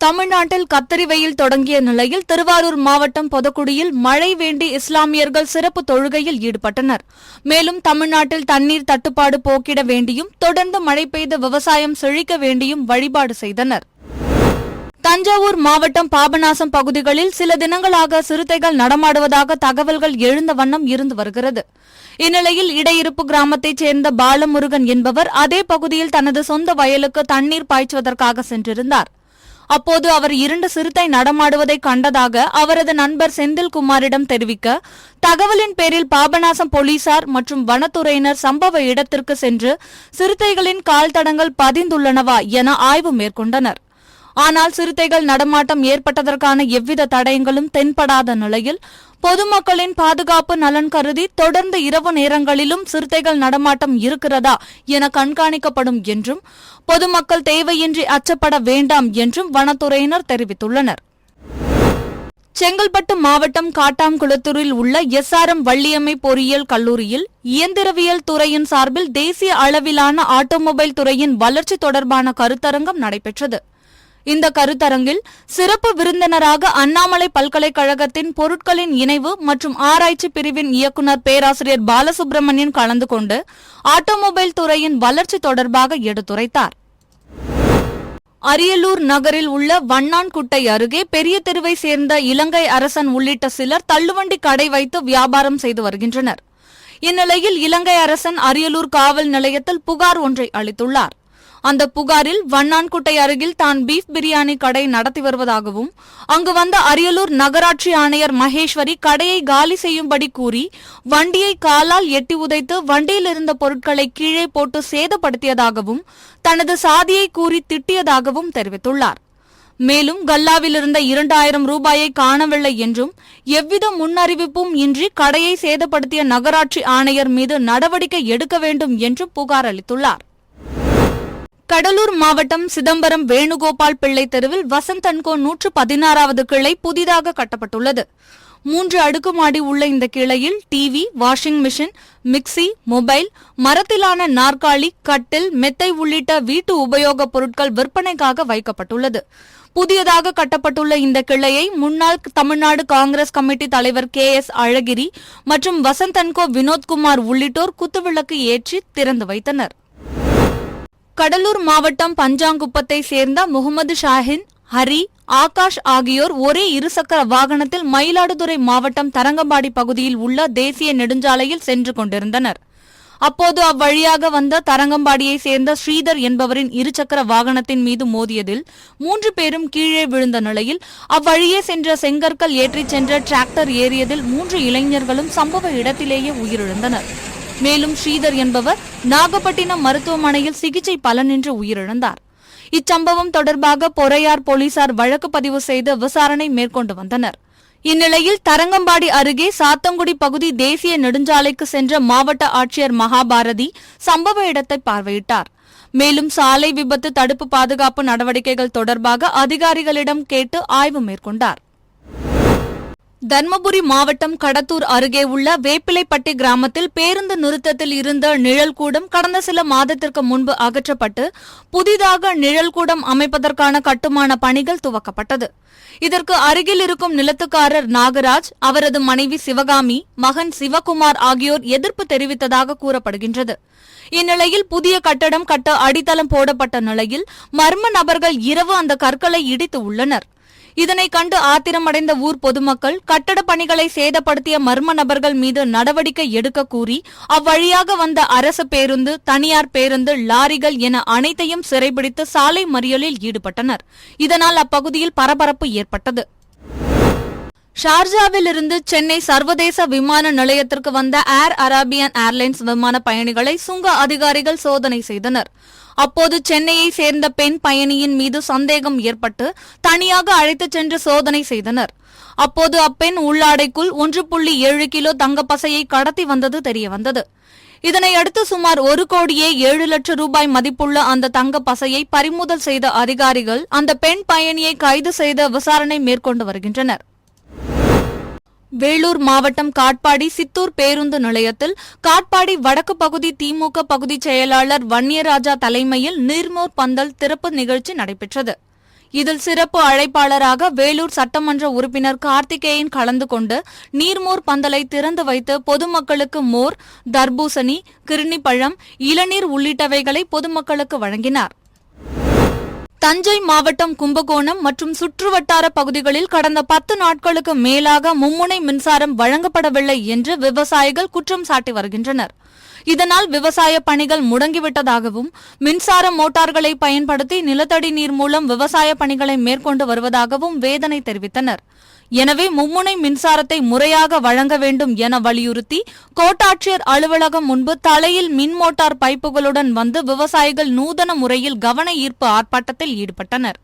தமிழ்நாட்டில் கத்தரி வெயில் தொடங்கிய நிலையில் திருவாரூர் மாவட்டம் பொதக்குடியில் மழை வேண்டி இஸ்லாமியர்கள் சிறப்பு தொழுகையில் ஈடுபட்டனர். மேலும் தமிழ்நாட்டில் தண்ணீர் தட்டுப்பாடு போக்கிட வேண்டியும் தொடர்ந்து மழை பெய்து விவசாயம் செழிக்க வேண்டியும் வழிபாடு செய்தனர். தஞ்சாவூர் மாவட்டம் பாபநாசம் பகுதிகளில் சில தினங்களாக சிறுத்தைகள் நடமாடுவதாக தகவல்கள் எழுந்த வண்ணம் இருந்து வருகிறது. இந்நிலையில் இடையிருப்பு கிராமத்தைச் சேர்ந்த பாலமுருகன் என்பவர் அதே பகுதியில் தனது சொந்த வயலுக்கு தண்ணீர் பாய்ச்சுவதற்காக சென்றிருந்தார். அப்போது அவர் 2 சிறுத்தை நடமாடுவதை கண்டதாக அவரது நண்பர் செந்தில்குமாரிடம் தெரிவிக்க, தகவலின் பேரில் பாபநாசம் போலீசார் மற்றும் வனத்துறையினர் சம்பவ இடத்திற்கு சென்று சிறுத்தைகளின் கால் தடங்கள் பதிந்துள்ளனவா என ஆய்வு மேற்கொண்டனர். ஆனால் சிறுத்தைகள் நடமாட்டம் ஏற்பட்டதற்கான எவ்வித தடயங்களும் தென்படாத நிலையில் பொதுமக்களின் பாதுகாப்பு நலன் கருதி தொடர்ந்து இரவு நேரங்களிலும் சிறுத்தைகள் நடமாட்டம் இருக்கிறதா என கண்காணிக்கப்படும் என்றும் பொதுமக்கள் தேவையின்றி அச்சப்பட வேண்டாம் என்றும் வனத்துறையினர் தெரிவித்துள்ளனர். செங்கல்பட்டு மாவட்டம் காட்டாங்குளத்தூரில் உள்ள SRM வள்ளியம்மை பொறியியல் கல்லூரியில் இயந்திரவியல் துறையின் சார்பில் தேசிய அளவிலான ஆட்டோமொபைல் துறையின் வளர்ச்சி தொடர்பான கருத்தரங்கம் நடைபெற்றது. இந்த கருத்தரங்கில் சிறப்பு விருந்தினராக அண்ணாமலை பல்கலைக்கழகத்தின் பொருட்களின் இணைவு மற்றும் ஆராய்ச்சி பிரிவின் இயக்குநர் பேராசிரியர் பாலசுப்ரமணியன் கலந்து கொண்டு ஆட்டோமொபைல் துறையின் வளர்ச்சி தொடர்பாக எடுத்துரைத்தார். அரியலூர் நகரில் உள்ள வண்ணான்குட்டை அருகே பெரிய தெருவை சேர்ந்த இலங்கை அரசன் உள்ளிட்ட சிலர் தள்ளுவண்டி கடை வைத்து வியாபாரம் செய்து வருகின்றனர். இந்நிலையில் இலங்கை அரசன் அரியலூர் காவல் நிலையத்தில் புகார் ஒன்றை அளித்துள்ளார். அந்த புகாரில் வண்ணான்குட்டை அருகில் தான் பீஃப் பிரியாணி கடை நடத்தி வருவதாகவும் அங்கு வந்த அரியலூர் நகராட்சி ஆணையர் மகேஸ்வரி கடையை காலி செய்யும்படி கூறி வண்டியை காலால் எட்டி உதைத்து வண்டியில் இருந்த பொருட்களை கீழே போட்டு சேதப்படுத்தியதாகவும் தனது சாதியை கூறி திட்டியதாகவும் தெரிவித்துள்ளார். மேலும் கல்லாவில் இருந்த 2000 ரூபாயை காணவில்லை என்றும் எவ்வித முன்னறிவிப்பும் இன்றி கடையை சேதப்படுத்திய நகராட்சி ஆணையர் மீது நடவடிக்கை எடுக்க வேண்டும் என்றும் புகார் அளித்துள்ளார். கடலூர் மாவட்டம் சிதம்பரம் வேணுகோபால் பிள்ளை தெருவில் வசந்த் அண்ட் கோ 116வது கிளை புதிதாக கட்டப்பட்டுள்ளது. 3 அடுக்குமாடி உள்ள இந்த கிளையில் TV, washing machine, mixie, mobile, மரத்திலான நாற்காலி, கட்டில், மெத்தை உள்ளிட்ட வீட்டு உபயோகப் பொருட்கள் விற்பனைக்காக வைக்கப்பட்டுள்ளது. புதியதாக கட்டப்பட்டுள்ள இந்த கிளையை முன்னாள் தமிழ்நாடு காங்கிரஸ் கமிட்டி தலைவர் KS அழகிரி மற்றும் வசந்த் அண்ட் கோ வினோத்குமார் உள்ளிட்டோர் குத்துவிளக்கு ஏற்றி திறந்து வைத்தனர். கடலூர் மாவட்டம் பஞ்சாங்குப்பத்தை சேர்ந்த முகமது ஷாஹின், ஹரி, ஆகாஷ் ஆகியோர் ஒரே இருசக்கர வாகனத்தில் மயிலாடுதுறை மாவட்டம் தரங்கம்பாடி பகுதியில் உள்ள தேசிய நெடுஞ்சாலையில் சென்று கொண்டிருந்தனர். அப்போது அவ்வழியாக வந்த தரங்கம்பாடியை சேர்ந்த ஸ்ரீதர் என்பவரின் இருசக்கர வாகனத்தின் மீது மோதியதில் 3 பேரும் கீழே விழுந்த நிலையில் அவ்வழியே சென்ற செங்கற்கள் ஏற்றிச் சென்ற டிராக்டர் ஏறியதில் 3 இளைஞர்களும் சம்பவ இடத்திலேயே உயிரிழந்தனர். மேலும் ஸ்ரீதர் என்பவர் நாகப்பட்டினம் மருத்துவமனையில் சிகிச்சை பலனின்றி உயிரிழந்தார். இச்சம்பவம் தொடர்பாக பொறையார் போலீசார் வழக்கு பதிவு செய்து விசாரணை மேற்கொண்டு வந்தனர். இந்நிலையில் தரங்கம்பாடி அருகே சாத்தங்குடி பகுதி தேசிய நெடுஞ்சாலைக்கு சென்ற மாவட்ட ஆட்சியர் மகாபாரதி சம்பவ இடத்தை பார்வையிட்டார். மேலும் சாலை விபத்து தடுப்பு பாதுகாப்பு நடவடிக்கைகள் தொடர்பாக அதிகாரிகளிடம் கேட்டு ஆய்வு மேற்கொண்டார். தர்மபுரி மாவட்டம் கடத்தூர் அருகே உள்ள வேப்பிலைப்பட்டி கிராமத்தில் பேருந்து நிறுத்தத்தில் இருந்த நிழல்கூடம் கடந்த சில மாதத்திற்கு முன்பு அகற்றப்பட்டு புதிதாக நிழல்கூடம் அமைப்பதற்கான கட்டுமான பணிகள் துவக்கப்பட்டது. இதற்கு அருகில் இருக்கும் நிலத்துக்காரர் நாகராஜ், அவரது மனைவி சிவகாமி, மகன் சிவகுமார் ஆகியோர் எதிர்ப்பு தெரிவித்ததாக கூறப்படுகின்றது. இந்நிலையில் புதிய கட்டடம் கட்ட அடித்தளம் போடப்பட்ட நிலையில் மர்ம நபர்கள் இரவு அந்த கற்களை இடித்து உள்ளனர். இதனை கண்டு ஆத்திரமடைந்த ஊர் பொதுமக்கள் கட்டட பணிகளை சேதப்படுத்திய மர்ம நபர்கள் மீது நடவடிக்கை எடுக்க கூறி அவ்வழியாக வந்த அரசு பேருந்து, தனியார் பேருந்து, லாரிகள் என அனைத்தையும் சிறைபிடித்து சாலை மறியலில் ஈடுபட்டனர். இதனால் அப்பகுதியில் பரபரப்பு ஏற்பட்டது. ஷார்ஜாவில் இருந்து சென்னை சர்வதேச விமான நிலையத்திற்கு வந்த ஏர் அரேபியன் ஏர்லைன்ஸ் விமான பயணிகளை சுங்க அதிகாரிகள் சோதனை செய்தனர். அப்போது சென்னையை சேர்ந்த பெண் பயணியின் மீது சந்தேகம் ஏற்பட்டு தனியாக அழைத்துச் சென்று சோதனை செய்தனர். அப்போது அப்பெண் உள்ளாடைக்குள் 1.7 கிலோ தங்கப்பசையை கடத்தி வந்தது தெரியவந்தது. இதனையடுத்து சுமார் 1,07 லட்சம் ரூபாய் மதிப்புள்ள அந்த தங்க பசையை பறிமுதல் செய்த அதிகாரிகள் அந்த பெண் பயணியை கைது செய்து விசாரணை மேற்கொண்டு வருகின்றனர். வேலூர் மாவட்டம் காட்பாடி சித்தூர் பேருந்து நிலையத்தில் காட்பாடி வடக்கு பகுதி திமுக பகுதி செயலாளர் வன்னியராஜா தலைமையில் நீர்மோர் பந்தல் திறப்பு நிகழ்ச்சி நடைபெற்றது. இதில் சிறப்பு அழைப்பாளராக வேலூர் சட்டமன்ற உறுப்பினர் கார்த்திகேயன் கலந்து கொண்டு நீர்மோர் பந்தலை திறந்து வைத்து பொதுமக்களுக்கு மோர், தர்பூசணி, கிருணிப்பழம், இளநீர் உள்ளிட்டவைகளை பொதுமக்களுக்கு வழங்கினார். தஞ்சை மாவட்டம் கும்பகோணம் மற்றும் சுற்றுவட்டார பகுதிகளில் கடந்த 10 நாட்களுக்கு மேலாக மும்முனை மின்சாரம் வழங்கப்படவில்லை என்று விவசாயிகள் குற்றம் சாட்டி வருகின்றனர். இதனால் விவசாய பணிகள் முடங்கிவிட்டதாகவும், மின்சார மோட்டார்களை பயன்படுத்தி நிலத்தடி நீர் மூலம் விவசாய பணிகளை மேற்கொண்டு வருவதாகவும் வேதனை தெரிவித்தனர். எனவே மும்முனை மின்சாரத்தை முறையாக வழங்க வேண்டும் என வலியுறுத்தி கோட்டாட்சியர் அலுவலகம் முன்பு தலையில் மின் மோட்டார் பைப்புகளுடன் வந்து விவசாயிகள் நூதன முறையில் கவன ஈர்ப்பு ஆர்ப்பாட்டத்தில் ஈடுபட்டனர்.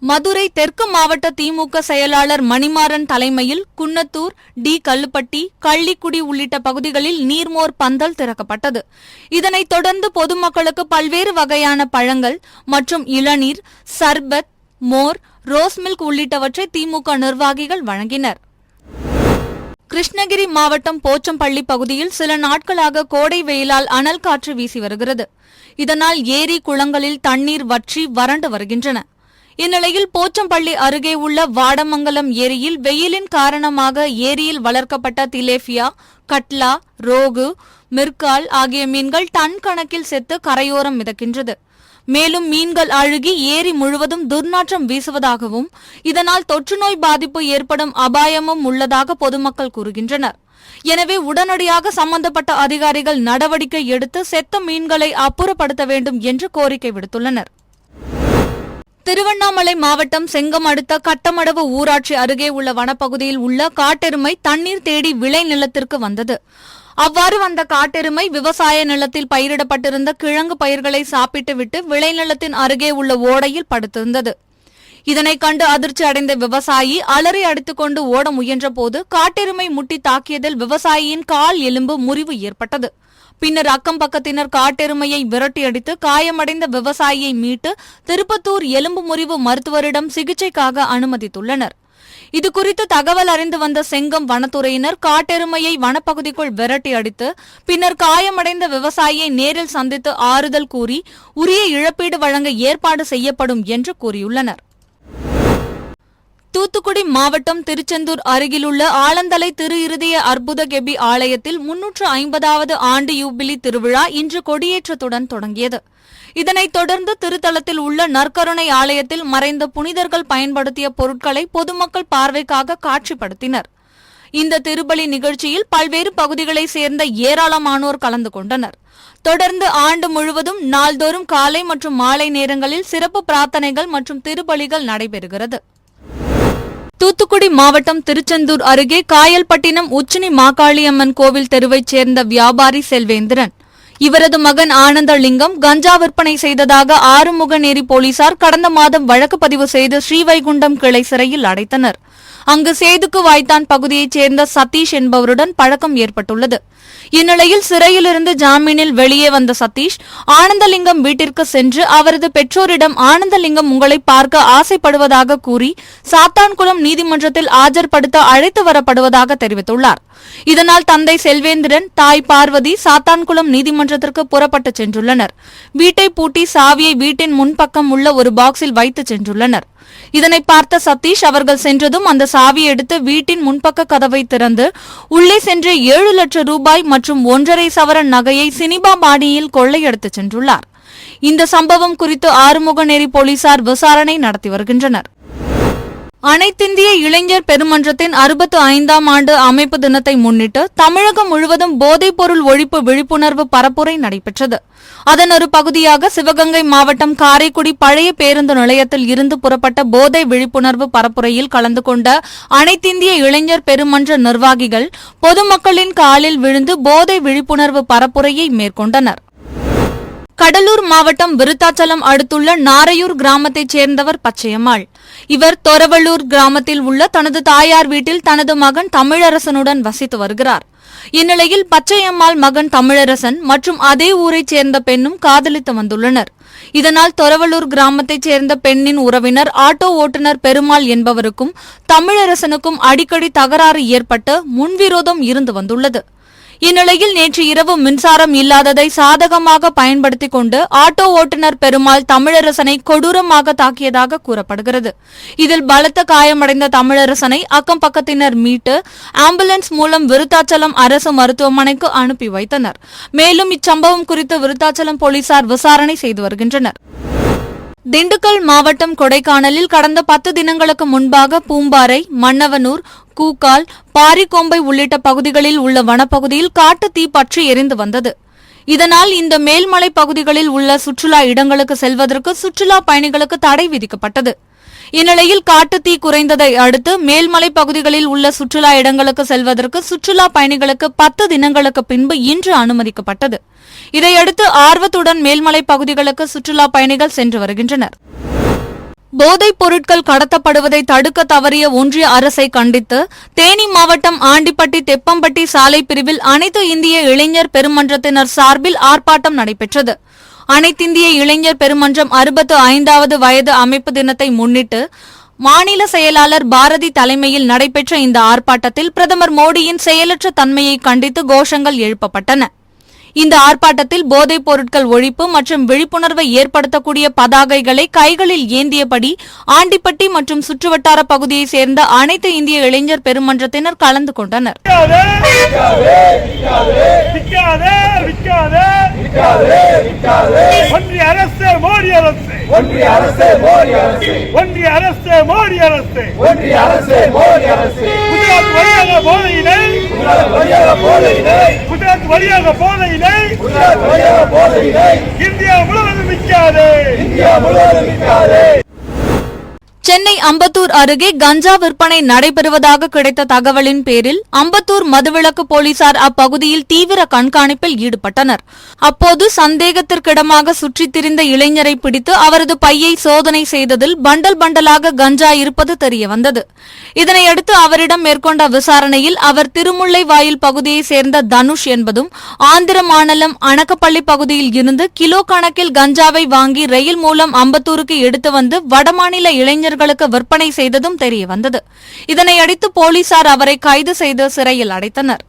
மதுரை தெற்கு மாவட்ட திமுக செயலாளர் மணிமாறன் தலைமையில் குன்னத்தூர், டி. கல்லுப்பட்டி, கள்ளிக்குடி உள்ளிட்ட பகுதிகளில் நீர்மோர் பந்தல் திறக்கப்பட்டது. இதனைத் தொடர்ந்து பொதுமக்களுக்கு பல்வேறு வகையான பழங்கள் மற்றும் இளநீர், சர்பத், மோர், ரோஸ் மில்க் உள்ளிட்டவற்றை திமுக நிர்வாகிகள் வழங்கினர். கிருஷ்ணகிரி மாவட்டம் போச்சம்பள்ளி பகுதியில் சில நாட்களாக கோடை வெயிலால் அனல் காற்று வீசி வருகிறது. இதனால் ஏரி, குளங்களில் தண்ணீர் வற்றி வறண்டு வருகின்றன. இந்நிலையில் போச்சம்பள்ளி அருகே உள்ள வாடமங்கலம் ஏரியில் வெயிலின் காரணமாக ஏரியில் வளர்க்கப்பட்ட திலேபியா, கட்லா, ரோகு, மிர்கால் ஆகிய மீன்கள் டன் கணக்கில் செத்து கரையோரம் மிதக்கின்றது. மேலும் மீன்கள் அழுகி ஏரி முழுவதும் துர்நாற்றம் வீசுவதாகவும், இதனால் தொற்றுநோய் பாதிப்பு ஏற்படும் அபாயமும் உள்ளதாக பொதுமக்கள் கூறுகின்றனர். எனவே உடனடியாக சம்பந்தப்பட்ட அதிகாரிகள் நடவடிக்கை எடுத்து செத்த மீன்களை அப்புறப்படுத்த வேண்டும் என்று கோரிக்கை விடுத்துள்ளனர். திருவண்ணாமலை மாவட்டம் செங்கம் அடுத்த கட்டமடவு ஊராட்சி அருகே உள்ள வனப்பகுதியில் உள்ள காட்டெருமை தண்ணீர் தேடி விளை நிலத்திற்கு வந்தது. அவ்வாறு வந்த காட்டெருமை விவசாய நிலத்தில் பயிரிடப்பட்டிருந்த கிழங்கு பயிர்களை சாப்பிட்டுவிட்டு விளைநிலத்தின் அருகே உள்ள ஓடையில் படுத்திருந்தது. இதனை கண்டு அதிர்ச்சி அடைந்த விவசாயி அலறி அடித்துக்கொண்டு ஓட முயன்றபோது காட்டெருமை முட்டி தாக்கியதில் விவசாயியின் கால் எலும்பு முறிவு ஏற்பட்டது. பின்னர் அக்கம் பக்கத்தினர் காட்டெருமையை விரட்டியடித்து காயமடைந்த விவசாயியை மீட்டு திருப்பத்தூர் எலும்பு முறிவு மருத்துவரிடம் சிகிச்சைக்காக அனுமதித்துள்ளனர். இதுகுறித்து தகவல் அறிந்து வந்த செங்கம் வனத்துறையினர் காட்டெருமையை வனப்பகுதிக்குள் விரட்டி அடித்து பின்னர் காயமடைந்த விவசாயியை நேரில் சந்தித்து ஆறுதல் கூறி உரிய இழப்பீடு வழங்க ஏற்பாடு செய்யப்படும் என்று கூறியுள்ளனர். தூத்துக்குடி மாவட்டம் திருச்செந்தூர் அருகிலுள்ள ஆலந்தலை திரு இருதய அற்புத கெபி ஆலயத்தில் 350வது ஆண்டு யூபிலி திருவிழா இன்று கொடியேற்றத்துடன் தொடங்கியது. இதனைத் தொடர்ந்து திருத்தலத்தில் உள்ள நற்கருணை ஆலயத்தில் மறைந்த புனிதர்கள் பயன்படுத்திய பொருட்களை பொதுமக்கள் பார்வைக்காக காட்சிப்படுத்தினர். இந்த திருப்பலி நிகழ்ச்சியில் பல்வேறு பகுதிகளைச் சேர்ந்த ஏராளமானோர் கலந்து கொண்டனர். தொடர்ந்து ஆண்டு முழுவதும் நாள்தோறும் காலை மற்றும் மாலை நேரங்களில் சிறப்பு பிரார்த்தனைகள் மற்றும் திருப்பலிகள் நடைபெறுகிறது. தூத்துக்குடி மாவட்டம் திருச்செந்தூர் அருகே காயல்பட்டினம் உச்சினி மாகாளியம்மன் கோவில் தெருவைச் சேர்ந்த வியாபாரி செல்வேந்திரன், இவரது மகன் ஆனந்தலிங்கம் கஞ்சா விற்பனை செய்ததாக ஆறுமுகநேரி போலீசார் கடந்த மாதம் வழக்கு பதிவு செய்து ஸ்ரீவைகுண்டம் கிளை சிறையில் அடைத்தனர். அங்கு சேதுக்கு வாய்த்தான் பகுதியைச் சேர்ந்த சதீஷ் என்பவருடன் பழக்கம் ஏற்பட்டுள்ளது. இந்நிலையில் சிறையிலிருந்து ஜாமீனில் வெளியே வந்த சதீஷ் ஆனந்தலிங்கம் வீட்டிற்கு சென்று அவரது பெற்றோரிடம் ஆனந்தலிங்கம் உங்களை பார்க்க ஆசைப்படுவதாக கூறி சாத்தான்குளம் நீதிமன்றத்தில் ஆஜர்படுத்த அழைத்து வரப்படுவதாக தெரிவித்துள்ளார். இதனால் தந்தை செல்வேந்திரன், தாய் பார்வதி சாத்தான்குளம் நீதிமன்றத்திற்கு புறப்பட்டு சென்றுள்ளனர். வீட்டை பூட்டி சாவியை வீட்டின் முன்பக்கம் உள்ள ஒரு பாக்ஸில் வைத்து சென்றுள்ளனர். இதனை பார்த்த சதீஷ் அவர்கள் சென்றதும் அந்த சாவியை எடுத்து வீட்டின் முன்பக்க கதவை திறந்து உள்ளே சென்று 7 லட்சம் ரூபாய் மற்றும் 1.5 சவரன் நகையை சினிமா பாணியில் கொள்ளையடித்து சென்றுள்ளார். இந்த சம்பவம் குறித்து ஆறுமுகநேரி போலீசார் விசாரணை நடத்தி வருகின்றனர். அனைத்திந்திய இளைஞர் பெருமன்றத்தின் 65ஆம் ஆண்டு அமைப்பு தினத்தை முன்னிட்டு தமிழகம் முழுவதும் போதைப்பொருள் ஒழிப்பு விழிப்புணர்வு பரப்புரை நடைபெற்றது. அதன் ஒரு பகுதியாக சிவகங்கை மாவட்டம் காரைக்குடி பழைய பேருந்து நிலையத்தில் இருந்து புறப்பட்ட போதை விழிப்புணர்வு பரப்புரையில் கலந்து கொண்ட அனைத்திந்திய இளைஞர் பெருமன்ற நிர்வாகிகள் பொதுமக்களின் காலில் விழுந்து போதை விழிப்புணர்வு பரப்புரையை மேற்கொண்டனர். கடலூர் மாவட்டம் விருத்தாச்சலம் அடுத்துள்ள நாரையூர் கிராமத்தைச் சேர்ந்தவர் பச்சையம்மாள். இவர் தொரவள்ளூர் கிராமத்தில் உள்ள தனது தாயார் வீட்டில் தனது மகன் தமிழரசனுடன் வசித்து வருகிறார். இந்நிலையில் பச்சையம்மாள் மகன் தமிழரசன் மற்றும் அதே ஊரைச் சேர்ந்த பெண்ணும் காதலித்து வந்துள்ளனர். இதனால் தொரவள்ளூர் கிராமத்தைச் சேர்ந்த பெண்ணின் உறவினர் ஆட்டோ ஓட்டுநர் பெருமாள் என்பவருக்கும் தமிழரசனுக்கும் அடிக்கடி தகராறு ஏற்பட்டு முன்விரோதம் இருந்து வந்துள்ளது. இந்நிலையில் நேற்று இரவு மின்சாரம் இல்லாததை சாதகமாக பயன்படுத்திக் கொண்டு ஆட்டோ ஓட்டுநர் பெருமாள் தமிழரசனை கொடூரமாக தாக்கியதாக கூறப்படுகிறது. இதில் பலத்த காயமடைந்த தமிழரசனை அக்கம் பக்கத்தினர் மீட்டு ஆம்புலன்ஸ் மூலம் விருத்தாச்சலம் அரசு மருத்துவமனைக்கு அனுப்பி வைத்தனர். மேலும் இச்சம்பவம் குறித்து விருத்தாச்சலம் போலீசார் விசாரணை செய்து வருகின்றனர். திண்டுக்கல் மாவட்டம் கொடைக்கானலில் கடந்த 10 தினங்களுக்கு முன்பாக பூம்பாறை, மன்னவனூர், கூக்கால், பாரிக்கோம்பை உள்ளிட்ட பகுதிகளில் உள்ள வனப்பகுதியில் காட்டுத்தீ பற்றி எரிந்து வந்தது. இதனால் இந்த மேல்மலை பகுதிகளில் உள்ள சுற்றுலா இடங்களுக்கு செல்வதற்கு சுற்றுலா பயணிகளுக்கு தடை விதிக்கப்பட்டது. இந்நிலையில் காட்டுத்தீ குறைந்ததை அடுத்து மேல்மலை பகுதிகளில் உள்ள சுற்றுலா இடங்களுக்கு செல்வதற்கு சுற்றுலா பயணிகளுக்கு 10 தினங்களுக்கு பின்பு இன்று அனுமதிக்கப்பட்டது. இதையடுத்து ஆர்வத்துடன் மேல்மலை பகுதிகளுக்கு சுற்றுலா பயணிகள் சென்று வருகின்றனர். போதைப் பொருட்கள் கடத்தப்படுவதை தடுக்க தவறிய ஒன்றிய அரசை கண்டித்து தேனி மாவட்டம் ஆண்டிப்பட்டி தெப்பம்பட்டி சாலை பிரிவில் அனைத்து இந்திய இளைஞர் பெருமன்றத்தினர் சார்பில் ஆர்ப்பாட்டம் நடைபெற்றது. அனைத்திந்திய இளைஞர் பெருமன்றம் 65வது வயது அமைப்பு தினத்தை முன்னிட்டு மாநில செயலாளர் பாரதி தலைமையில் நடைபெற்ற இந்த ஆர்ப்பாட்டத்தில் பிரதமர் மோடியின் செயலற்ற தன்மையை கண்டித்து கோஷங்கள் எழுப்பப்பட்டன. இந்த ஆர்ப்பாட்டத்தில் போதைப் பொருட்கள் ஒழிப்பு மற்றும் விழிப்புணர்வை ஏற்படுத்தக்கூடிய பதாகைகளை கைகளில் ஏந்தியபடி ஆண்டிப்பட்டி மற்றும் சுற்றுவட்டார பகுதியைச் சேர்ந்த அனைத்து இந்திய இளைஞர் பெருமன்றத்தினர் கலந்து கொண்டனர். ஒன்றிய அரசு மோடி அரசு, ஒன்றிய அரசு மோடி அரசு, ஒன்றிய அரசு மோடி அரசு, ஒன்றிய அரசு மோடி அரசு. குஜராத் வழியாக போதையினை, குஜராத் வழியாக போதையினை, குஜராத் வழியாக போதையினை, குஜராத் வழியாக போதையினை இந்தியா முழுவதும் விற்காது, இந்தியா முழுவதும் விற்காது. சென்னை அம்பத்தூர் அருகே கஞ்சா விற்பனை நடைபெறுவதாக கிடைத்த தகவலின் பேரில் அம்பத்தூர் மதுவிலக்கு போலீசார் அப்பகுதியில் தீவிர கண்காணிப்பில் ஈடுபட்டனர். அப்போது சந்தேகத்திற்கிடமாக சுற்றித் திரிந்த இளைஞரை பிடித்து அவரது பையை சோதனை செய்ததில் பண்டல் பண்டலாக கஞ்சா இருப்பது தெரியவந்தது. இதனையடுத்து அவரிடம் மேற்கொண்ட விசாரணையில் அவர் திருமுல்லை வாயில் பகுதியைச் சேர்ந்த தனுஷ் என்பதும் ஆந்திர மாநிலம் அணக்கப்பள்ளி பகுதியில் இருந்து கிலோ கணக்கில் கஞ்சாவை வாங்கி ரயில் மூலம் அம்பத்தூருக்கு எடுத்து வந்து வடமாநில இளைஞர்களுக்கு விற்பனை செய்ததும் தெரியவந்தது. இதனையடுத்து போலீசார் அவரை கைது செய்து சிறையில் அடைத்தனர்.